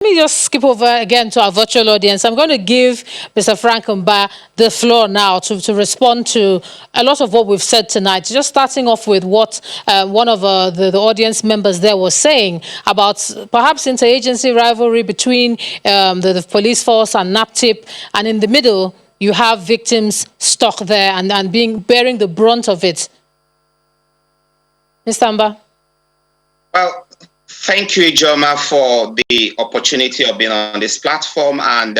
Let me just skip over again to our virtual audience. I'm going to give Mr. Frank Mba the floor now to respond to a lot of what we've said tonight. Just starting off with what one of the audience members there was saying about perhaps interagency rivalry between the police force and NAPTIP, and in the middle, you have victims stuck there and bearing the brunt of it. Mr. Mba. Well, thank you, Ijoma, for the opportunity of being on this platform. And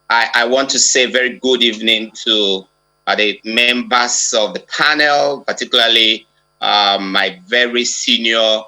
I want to say very good evening to the members of the panel, particularly my very senior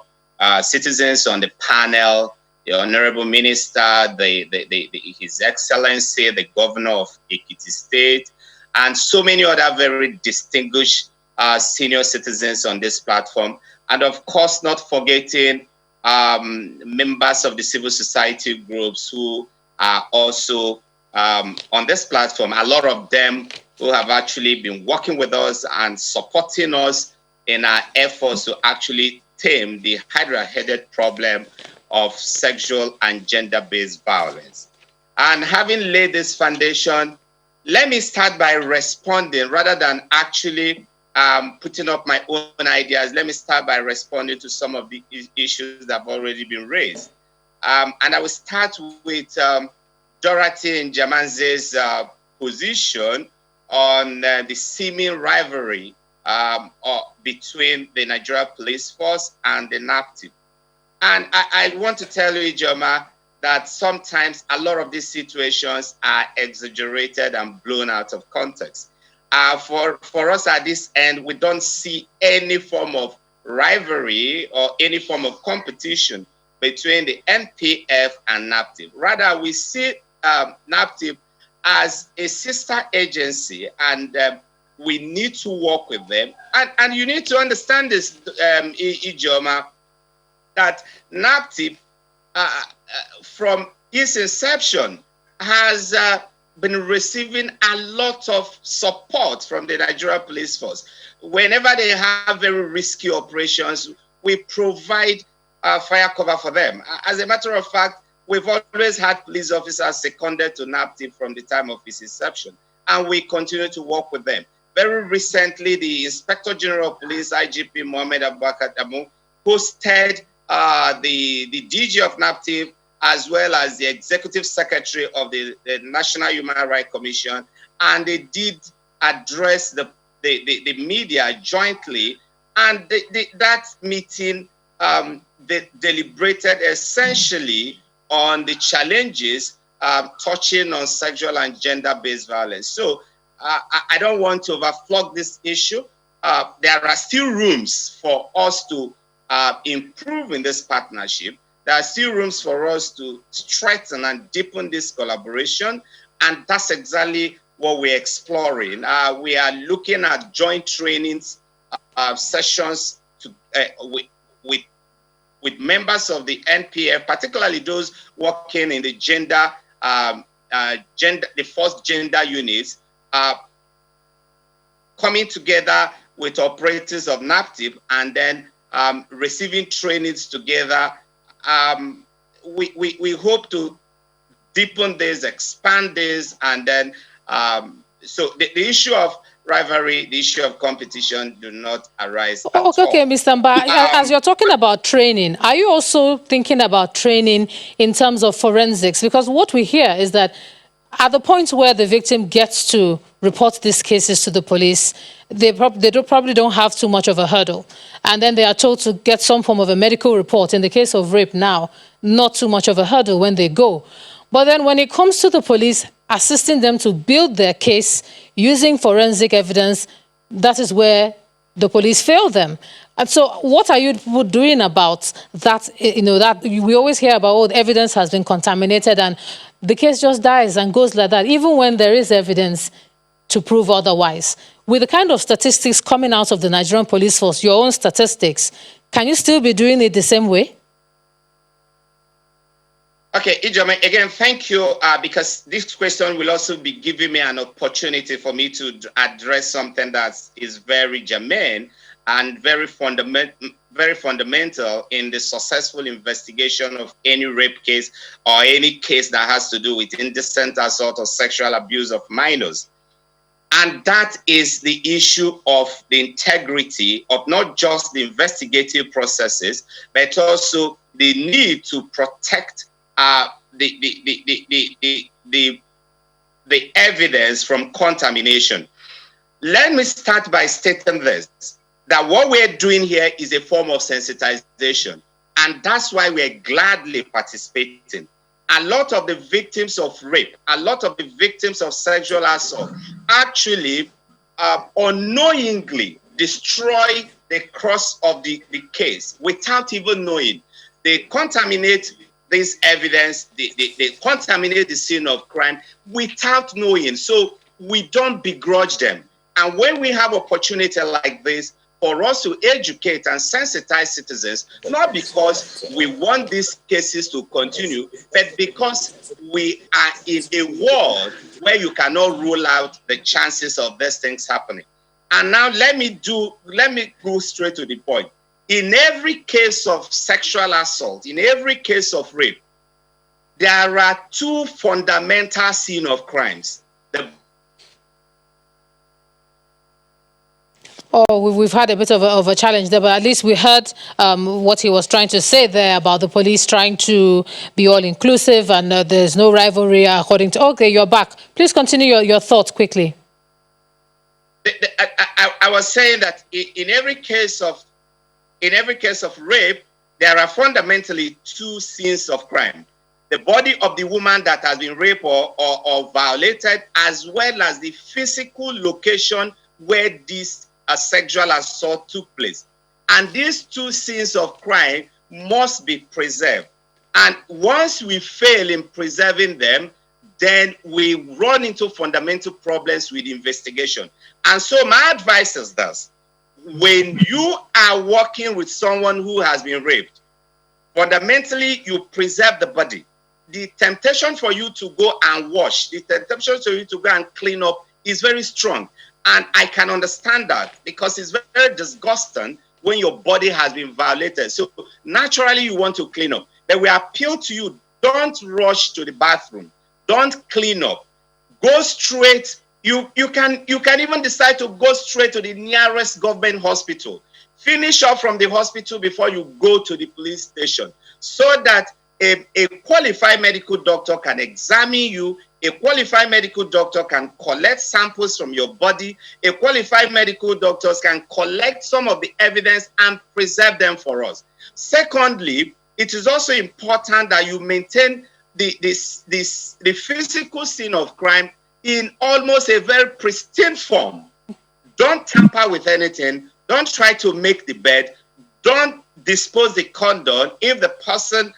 citizens on the panel, the Honorable Minister, His Excellency, the Governor of Ekiti State, and so many other very distinguished senior citizens on this platform. And of course, not forgetting members of the civil society groups who are also on this platform. A lot of them who have actually been working with us and supporting us in our efforts to actually tame the hydra-headed problem of sexual and gender-based violence. And having laid this foundation, let me start by responding rather than actually putting up my own ideas. Let me start by responding to some of the issues that have already been raised. And I will start with Dorothy Njamanze's position on the seeming rivalry between the Nigeria Police Force and the NAPTIP. And I want to tell you, Ijoma, that sometimes a lot of these situations are exaggerated and blown out of context. For us at this end, we don't see any form of rivalry or any form of competition between the NPF and NAPTIP. Rather, we see NAPTIP as a sister agency, and we need to work with them. And you need to understand this, Ijoma, that NAPTIP, from its inception, has been receiving a lot of support from the Nigeria Police Force. Whenever they have very risky operations, we provide fire cover for them. As a matter of fact, we've always had police officers seconded to NAPTIP from the time of its inception, and we continue to work with them. Very recently, the Inspector General of Police, IGP Mohammed Abubakar Damu, hosted the DG of NAPTIP, as well as the Executive Secretary of the National Human Rights Commission, and they did address the media jointly, and that meeting they deliberated essentially on the challenges touching on sexual and gender-based violence. So I don't want to overflog this issue. There are still rooms for us to improve in this partnership. There are still rooms for us to strengthen and deepen this collaboration, and that's exactly what we're exploring. We are looking at joint trainings sessions with members of the NPF, particularly those working in the the first gender units, coming together with operators of NAPTIP, and then receiving trainings together. We hope to deepen this, expand this, and then so the issue of rivalry, the issue of competition do not arise at all. Okay, Mr. Mba, as you're talking about training, are you also thinking about training in terms of forensics? Because what we hear is that at the point where the victim gets to report these cases to the police, they probably don't have too much of a hurdle. And then they are told to get some form of a medical report. In the case of rape now, not too much of a hurdle when they go. But then when it comes to the police assisting them to build their case using forensic evidence, that is where the police fail them. And so what are you doing about that? You know, that we always hear about, oh, the evidence has been contaminated and the case just dies and goes like that, even when there is evidence to prove otherwise. With the kind of statistics coming out of the Nigerian Police Force, your own statistics, can you still be doing it the same way? Okay, Ijoma, again, thank you, because this question will also be giving me an opportunity for me to address something that is very germane. and very fundamental in the successful investigation of any rape case or any case that has to do with indecent assault or sexual abuse of minors. And that is the issue of the integrity of not just the investigative processes, but also the need to protect the evidence from contamination. Let me start by stating this, that what we're doing here is a form of sensitization, and that's why we're gladly participating. A lot of the victims of rape, a lot of the victims of sexual assault actually unknowingly destroy the course of the case without even knowing. They contaminate this evidence, they contaminate the scene of crime without knowing. So we don't begrudge them. And when we have opportunity like this, for us to educate and sensitize citizens, not because we want these cases to continue, but because we are in a world where you cannot rule out the chances of these things happening. And now let me go straight to the point. In every case of sexual assault, in every case of rape, there are two fundamental scenes of crimes. Oh, we've had a bit of a challenge there, but at least we heard what he was trying to say there about the police trying to be all-inclusive and there's no rivalry according to... Okay, you're back. Please continue your thoughts quickly. I was saying that in every case of rape, there are fundamentally two scenes of crime. The body of the woman that has been raped or violated, as well as the physical location where this sexual assault took place. And these two scenes of crime must be preserved. And once we fail in preserving them, then we run into fundamental problems with investigation. And so my advice is this: when you are working with someone who has been raped, fundamentally you preserve the body. The temptation for you to go and wash, the temptation for you to go and clean up is very strong. And I can understand that, because it's very disgusting when your body has been violated. So naturally you want to clean up. But we appeal to you, don't rush to the bathroom. Don't clean up. Go straight. You can even decide to go straight to the nearest government hospital. Finish up from the hospital before you go to the police station, so that a qualified medical doctor can examine you. A qualified medical doctor can collect samples from your body. A qualified medical doctor can collect some of the evidence and preserve them for us. Secondly, it is also important that you maintain the physical scene of crime in almost a very pristine form. Don't tamper with anything. Don't try to make the bed. Don't dispose the condom if the person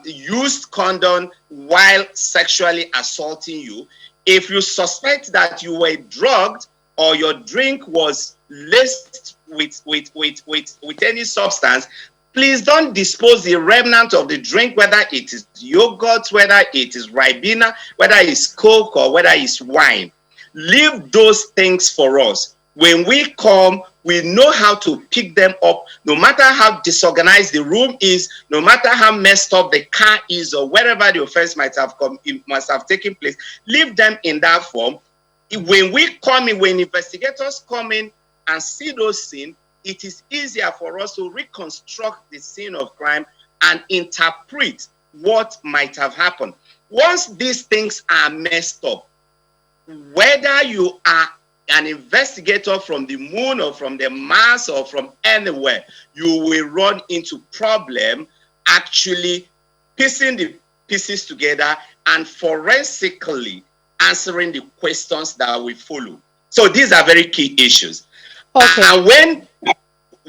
used condom while sexually assaulting you. If you suspect that you were drugged or your drink was laced with any substance, please don't dispose the remnant of the drink, whether it is yogurt, whether it is Ribena, whether it's Coke, or whether it's wine. Leave those things for us. When we come, we know how to pick them up, no matter how disorganized the room is, no matter how messed up the car is, or wherever the offense might have taken place. Leave them in that form. When we come in, when investigators come in and see those scenes, it is easier for us to reconstruct the scene of crime and interpret what might have happened. Once these things are messed up, whether you are an investigator from the moon or from the Mars or from anywhere, you will run into problem actually piecing the pieces together and forensically answering the questions that will follow. So these are very key issues. Okay. And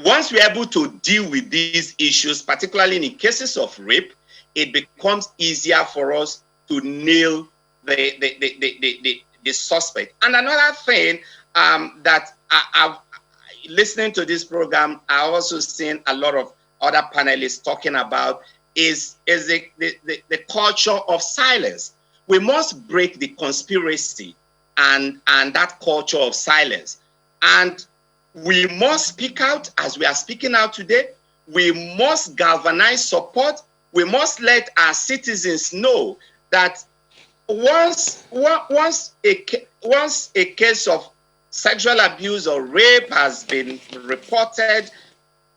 once we're able to deal with these issues, particularly in cases of rape, it becomes easier for us to nail the suspect. And another thing that I've listening to this program, I also seen a lot of other panelists talking about is the culture of silence. We must break the conspiracy and that culture of silence. And We must speak out as we are speaking out today. We must galvanize support. We must let our citizens know that once a case of sexual abuse or rape has been reported,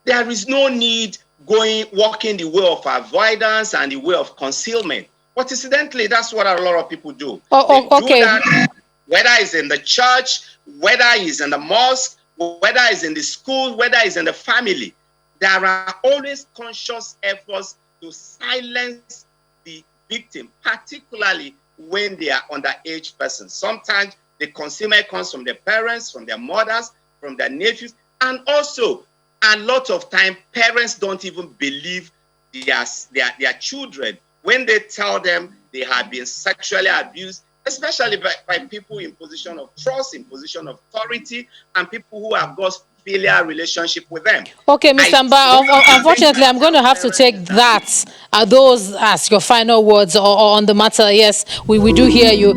there is no need walking the way of avoidance and the way of concealment. But incidentally, that's what a lot of people do. They do Okay. that, whether it's in the church, whether it's in the mosque, whether it's in the school, whether it's in the family. There are always conscious efforts to silence the victim, particularly when they are underage persons. Sometimes the concealment comes from their parents, from their mothers, from their nephews, and also a lot of time parents don't even believe their children when they tell them they have been sexually abused, especially by people in position of trust, in position of authority, and people who have got filial relationship with them. Okay, Mr. Mba, unfortunately, I'm going to have to take those as your final words or on the matter. Yes, we do hear you.